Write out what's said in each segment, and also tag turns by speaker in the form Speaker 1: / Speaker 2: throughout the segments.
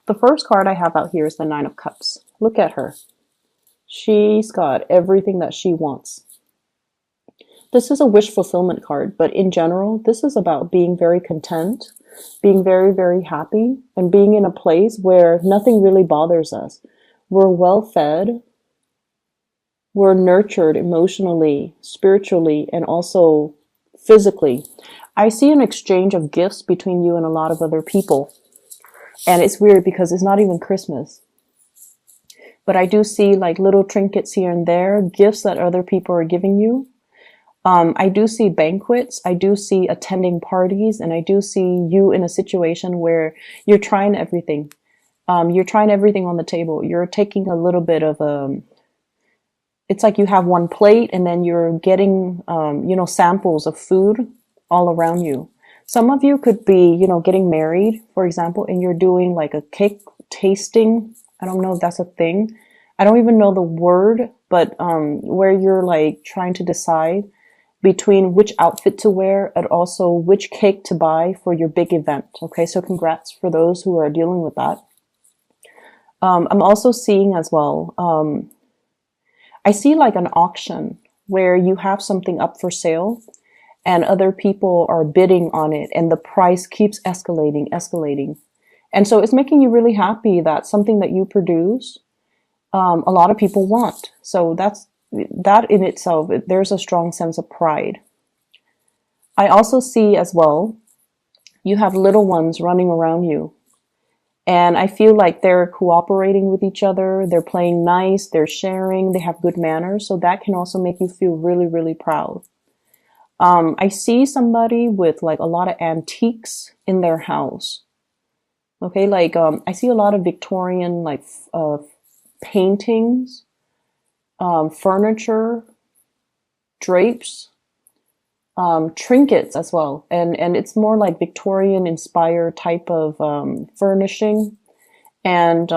Speaker 1: The first card I have out here is the Nine of Cups. Look at her. She's got everything that she wants. This is a wish fulfillment card, but in general, this is about being very content, being very, very happy, and being in a place where nothing really bothers us. We're well fed, we're nurtured emotionally, spiritually, and also physically. I see an exchange of gifts between you and a lot of other people. And it's weird because it's not even Christmas. But I do see like little trinkets here and there, gifts that other people are giving you. I do see banquets. I do see attending parties, and I do see you in a situation where you're trying everything. You're trying everything on the table. You're taking a little bit of it's like you have one plate and then you're getting, samples of food all around you. Some of you could be, getting married, for example, and you're doing like a cake tasting. I don't know if that's a thing. I don't even know the word, but where you're like trying to decide between which outfit to wear and also which cake to buy for your big event. Okay, so congrats for those who are dealing with that. I'm also seeing as well, I see like an auction where you have something up for sale and other people are bidding on it and the price keeps escalating. And so it's making you really happy that something that you produce, a lot of people want. So that in itself, there's a strong sense of pride. I also see as well, you have little ones running around you. And I feel like they're cooperating with each other. They're playing nice. They're sharing. They have good manners. So that can also make you feel really, really proud. I see somebody with like a lot of antiques in their house. Okay, like I see a lot of Victorian like paintings, furniture, drapes, trinkets as well, and it's more like Victorian inspired type of furnishing, and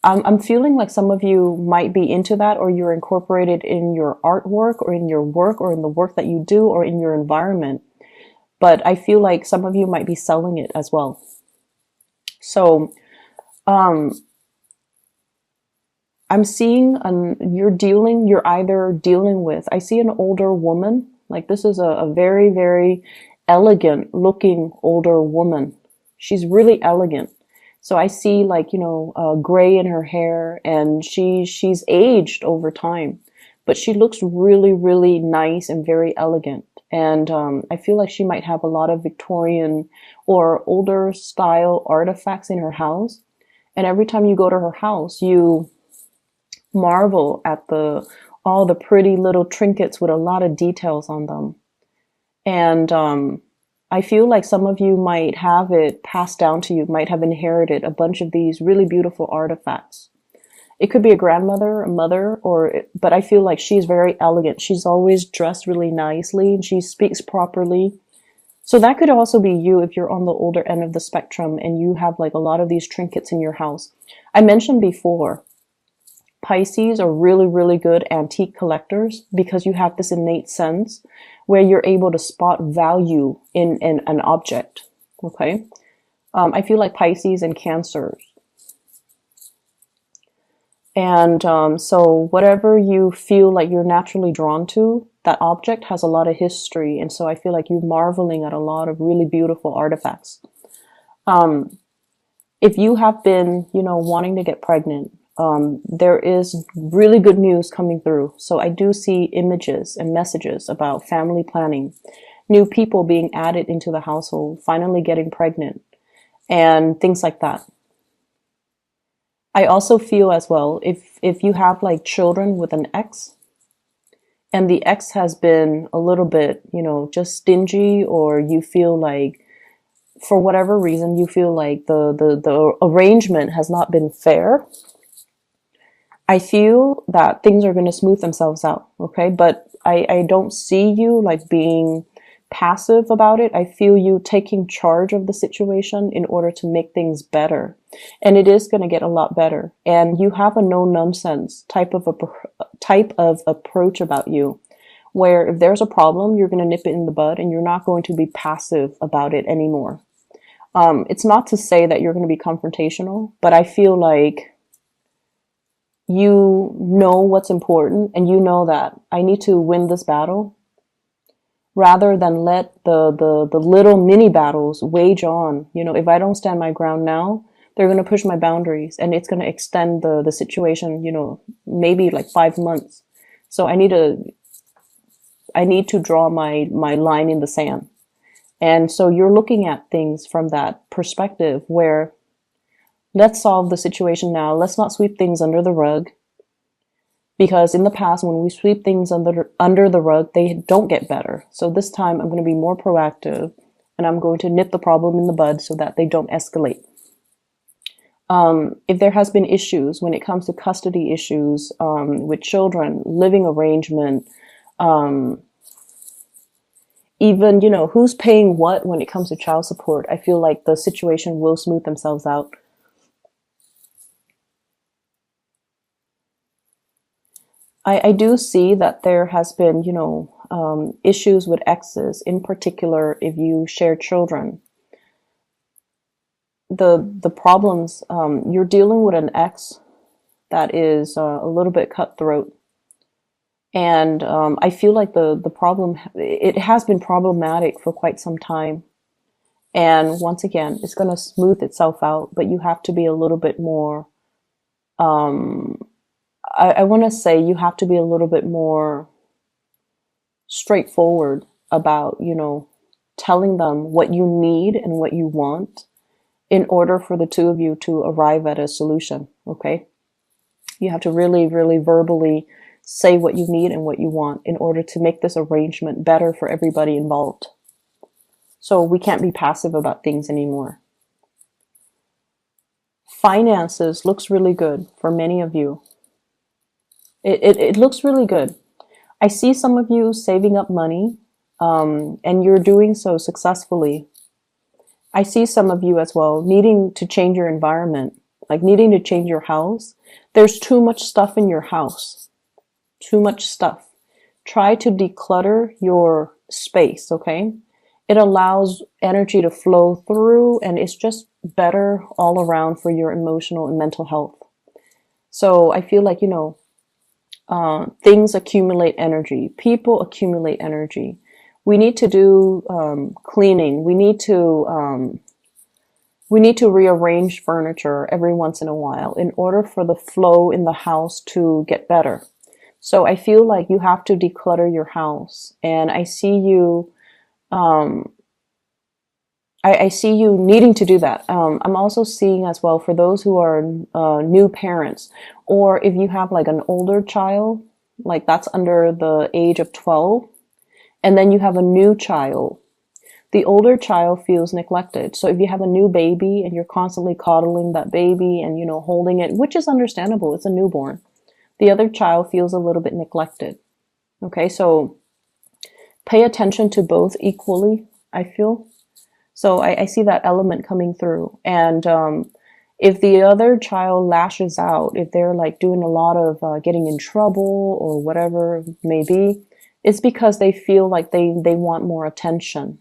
Speaker 1: I'm feeling like some of you might be into that, or you're incorporated in your artwork, or in your work, or in the work that you do, or in your environment. But I feel like some of you might be selling it as well. So, I'm seeing you're either dealing with, I see an older woman, like this is a very, very elegant looking older woman. She's really elegant. So I see like, gray in her hair, and she's aged over time, but she looks really, really nice and very elegant. And I feel like she might have a lot of Victorian or older style artifacts in her house. And every time you go to her house, you marvel at all the pretty little trinkets with a lot of details on them. And I feel like some of you might have it passed down to you, might have inherited a bunch of these really beautiful artifacts. It could be a grandmother, a mother, but I feel like she's very elegant. She's always dressed really nicely and she speaks properly. So that could also be you if you're on the older end of the spectrum and you have like a lot of these trinkets in your house. I mentioned before, Pisces are really, really good antique collectors because you have this innate sense where you're able to spot value in an object. Okay. I feel like Pisces and Cancers. And so whatever you feel like you're naturally drawn to, that object has a lot of history. And so I feel like you're marveling at a lot of really beautiful artifacts. If you have been, wanting to get pregnant, there is really good news coming through. So I do see images and messages about family planning, new people being added into the household, finally getting pregnant, and things like that. I also feel as well, if you have like children with an ex, and the ex has been a little bit, just stingy, or you feel like, for whatever reason, you feel like the arrangement has not been fair, I feel that things are going to smooth themselves out, okay? But I don't see you like being passive about it. I feel you taking charge of the situation in order to make things better. And it is going to get a lot better. And you have a no nonsense type of approach about you, where if there's a problem, you're going to nip it in the bud and you're not going to be passive about it anymore. It's not to say that you're going to be confrontational, but I feel like you know what's important, and you know that I need to win this battle rather than let the little mini battles wage on. You know, if I don't stand my ground now, they're going to push my boundaries, and it's going to extend the situation, you know, maybe like 5 months. So I need to draw my line in the sand. And so you're looking at things from that perspective where let's solve the situation now. Let's not sweep things under the rug. Because in the past, when we sweep things under the rug, they don't get better. So this time I'm going to be more proactive, and I'm going to nip the problem in the bud so that they don't escalate. If there has been issues when it comes to custody issues with children, living arrangement, even, you know, who's paying what when it comes to child support, I feel like the situation will smooth themselves out. I do see that there has been, you know, issues with exes, in particular if you share children. The problems, you're dealing with an ex that is a little bit cutthroat. And I feel like the problem, it has been problematic for quite some time. And once again, it's going to smooth itself out, but you have to be a little bit more, I want to say you have to be a little bit more straightforward about, you know, telling them what you need and what you want in order for the two of you to arrive at a solution. Okay. You have to really, really verbally say what you need and what you want in order to make this arrangement better for everybody involved. So we can't be passive about things anymore. Finances looks really good for many of you. It looks really good. I see some of you saving up money, and you're doing so successfully. I see some of you as well needing to change your environment, like needing to change your house. There's too much stuff in your house. Too much stuff. Try to declutter your space, okay? It allows energy to flow through, and it's just better all around for your emotional and mental health. So I feel like, you know, things accumulate energy. People accumulate energy. We need to do cleaning. We need to rearrange furniture every once in a while in order for the flow in the house to get better. So I feel like you have to declutter your house, and I see you. I see you needing to do that. I'm also seeing as well for those who are new parents, or if you have like an older child, like that's under the age of 12, and then you have a new child. The older child feels neglected. So if you have a new baby and you're constantly coddling that baby and, you know, holding it, which is understandable, it's a newborn, the other child feels a little bit neglected. Okay, so pay attention to both equally, I feel. So I see that element coming through. And if the other child lashes out, if they're like doing a lot of getting in trouble or whatever it may be, it's because they feel like they want more attention.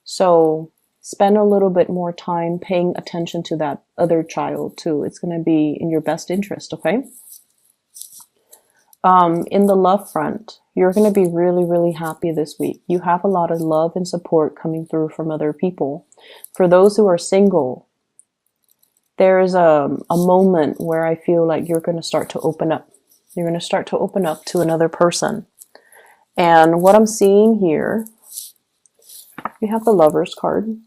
Speaker 1: So spend a little bit more time paying attention to that other child too. It's going to be in your best interest, okay? In the love front, you're going to be really, really happy this week. You have a lot of love and support coming through from other people. For those who are single, there's a moment where I feel like you're going to start to open up. You're going to start to open up to another person. And what I'm seeing here, we have the Lovers card.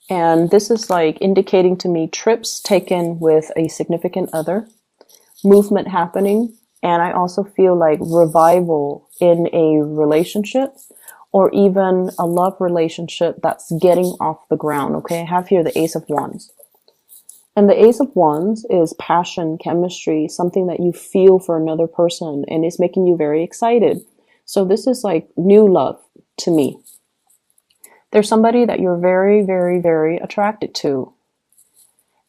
Speaker 1: And this is like indicating to me trips taken with a significant other, movement happening, and I also feel like revival in a relationship or even a love relationship that's getting off the ground. Okay, I have here the Ace of Wands. And the Ace of Wands is passion, chemistry, something that you feel for another person, and it's making you very excited. So this is like new love to me. There's somebody that you're very, very, very attracted to.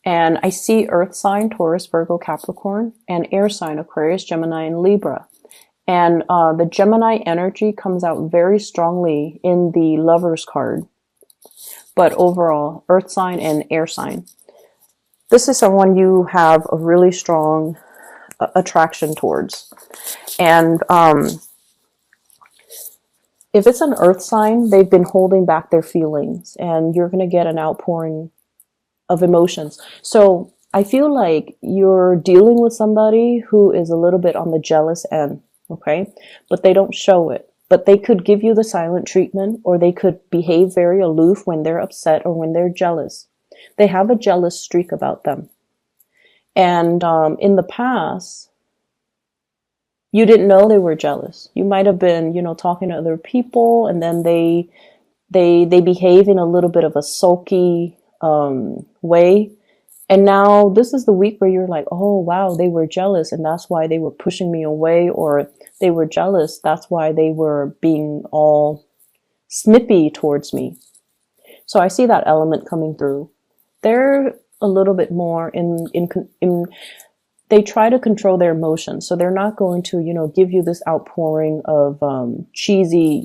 Speaker 1: And I see earth sign, Taurus, Virgo, Capricorn, and air sign, Aquarius, Gemini, and Libra. And the Gemini energy comes out very strongly in the Lovers card. but overall, earth sign and air sign. This is someone you have a really strong attraction towards. And if it's an earth sign, they've been holding back their feelings, and you're going to get an outpouring of emotions. So I feel like you're dealing with somebody who is a little bit on the jealous end, okay? But they don't show it. But they could give you the silent treatment, or they could behave very aloof when they're upset or when they're jealous. They have a jealous streak about them. And in the past, you didn't know they were jealous. You might have been, talking to other people, and then they behave in a little bit of a sulky way. And now this is the week where you're like, oh, wow, they were jealous, and that's why they were pushing me away, or they were jealous, that's why they were being all snippy towards me. So I see that element coming through. They're a little bit more in they try to control their emotions. So they're not going to, give you this outpouring of cheesy,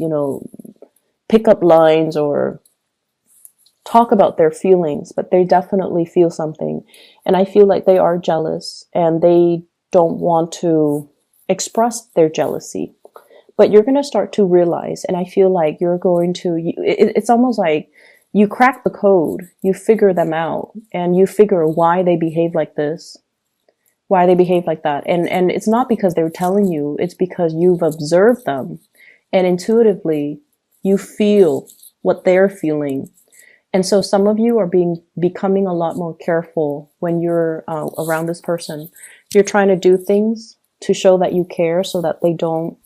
Speaker 1: pickup lines or talk about their feelings, but they definitely feel something. And I feel like they are jealous, and they don't want to express their jealousy. But you're going to start to realize, and I feel like you're going to, it's almost like you crack the code, you figure them out, and you figure why they behave like this, why they behave like that. And it's not because they're telling you, it's because you've observed them, and intuitively you feel what they're feeling. And so some of you are becoming a lot more careful when you're around this person. You're trying to do things to show that you care, so that they don't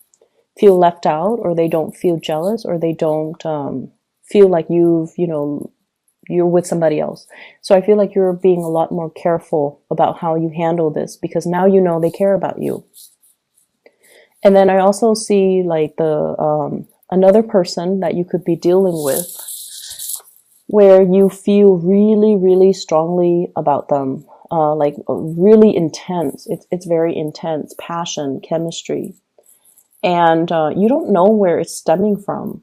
Speaker 1: feel left out, or they don't feel jealous, or they don't feel like you're with somebody else. So I feel like you're being a lot more careful about how you handle this, because now you know they care about you. And then I also see like the another person that you could be dealing with, where you feel really, really strongly about them, like really intense. It's very intense, passion, chemistry. And you don't know where it's stemming from.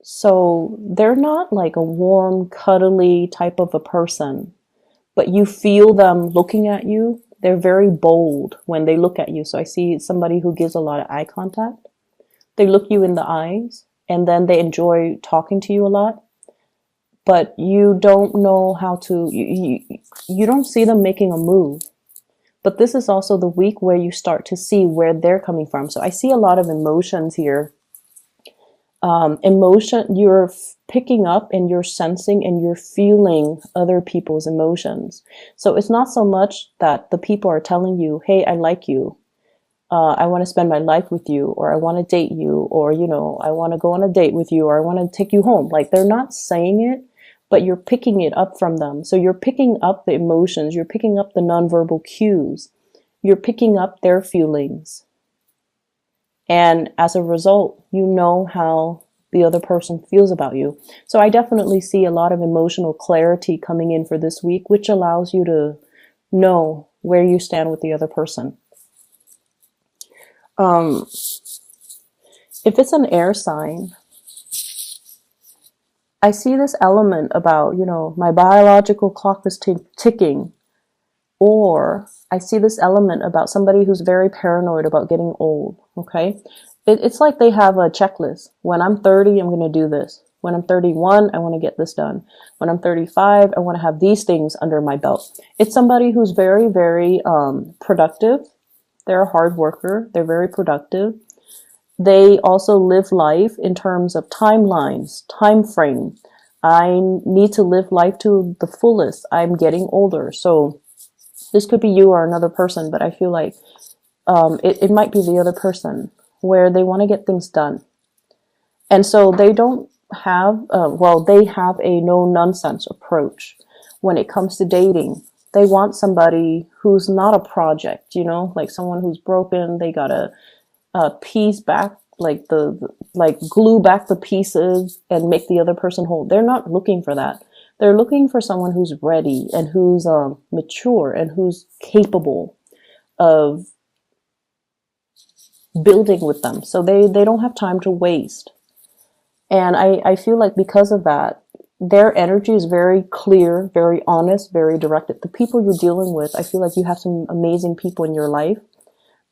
Speaker 1: So they're not like a warm, cuddly type of a person, but you feel them looking at you. They're very bold when they look at you. So I see somebody who gives a lot of eye contact. They look you in the eyes, and then they enjoy talking to you a lot. But you don't know how to, you don't see them making a move. But this is also the week where you start to see where they're coming from. So I see a lot of emotions here. Emotion, you're picking up, and you're sensing, and you're feeling other people's emotions. So it's not so much that the people are telling you, hey, I like you. I want to spend my life with you, or I want to date you, or, I want to go on a date with you, or I want to take you home. Like, they're not saying it, but you're picking it up from them. So you're picking up the emotions, you're picking up the nonverbal cues, you're picking up their feelings. And as a result, you know how the other person feels about you. So I definitely see a lot of emotional clarity coming in for this week, which allows you to know where you stand with the other person. If it's an air sign, I see this element about, my biological clock is ticking. Or I see this element about somebody who's very paranoid about getting old, okay? It's like they have a checklist. When I'm 30, I'm going to do this. When I'm 31, I want to get this done. When I'm 35, I want to have these things under my belt. It's somebody who's very, very productive. They're a hard worker. They're very productive. They also live life in terms of timelines, time frame. I need to live life to the fullest. I'm getting older. So this could be you or another person, but I feel like it might be the other person, where they want to get things done. And so they don't have, they have a no-nonsense approach when it comes to dating. They want somebody who's not a project, like someone who's broken. They gotta piece back, glue back the pieces and make the other person whole. They're not looking for that. They're looking for someone who's ready, and who's mature, and who's capable of building with them. So they don't have time to waste. And I feel like because of that, their energy is very clear, very honest, very directed. The people you're dealing with, I feel like you have some amazing people in your life.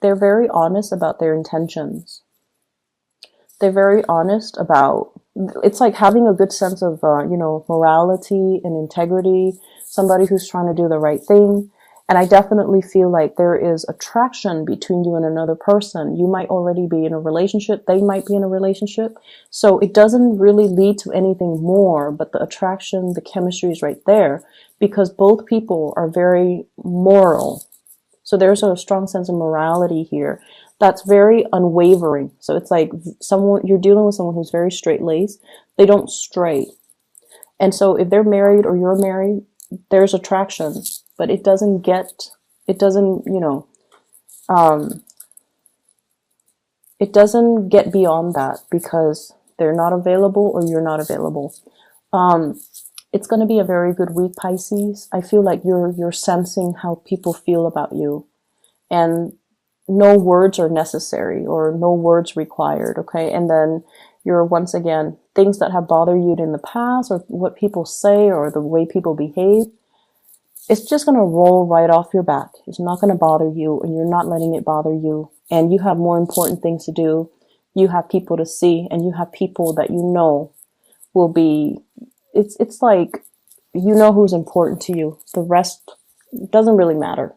Speaker 1: They're very honest about their intentions. They're very honest about, it's like having a good sense of, morality and integrity, somebody who's trying to do the right thing. And I definitely feel like there is attraction between you and another person. You might already be in a relationship. They might be in a relationship. So it doesn't really lead to anything more, but the attraction, the chemistry is right there because both people are very moral. So there's a strong sense of morality here that's very unwavering. So it's like someone, you're dealing with someone who's very straight-laced. They don't stray. And so if they're married or you're married, there's attraction, but it doesn't, it doesn't get beyond that because they're not available or you're not available. It's going to be a very good week, Pisces. I feel like you're sensing how people feel about you, and no words are necessary or no words required. Okay. And then you're once again, things that have bothered you in the past or what people say or the way people behave, it's just going to roll right off your back. It's not going to bother you and you're not letting it bother you. And you have more important things to do. You have people to see and you have people that you know will be, it's like, you know who's important to you. The rest doesn't really matter.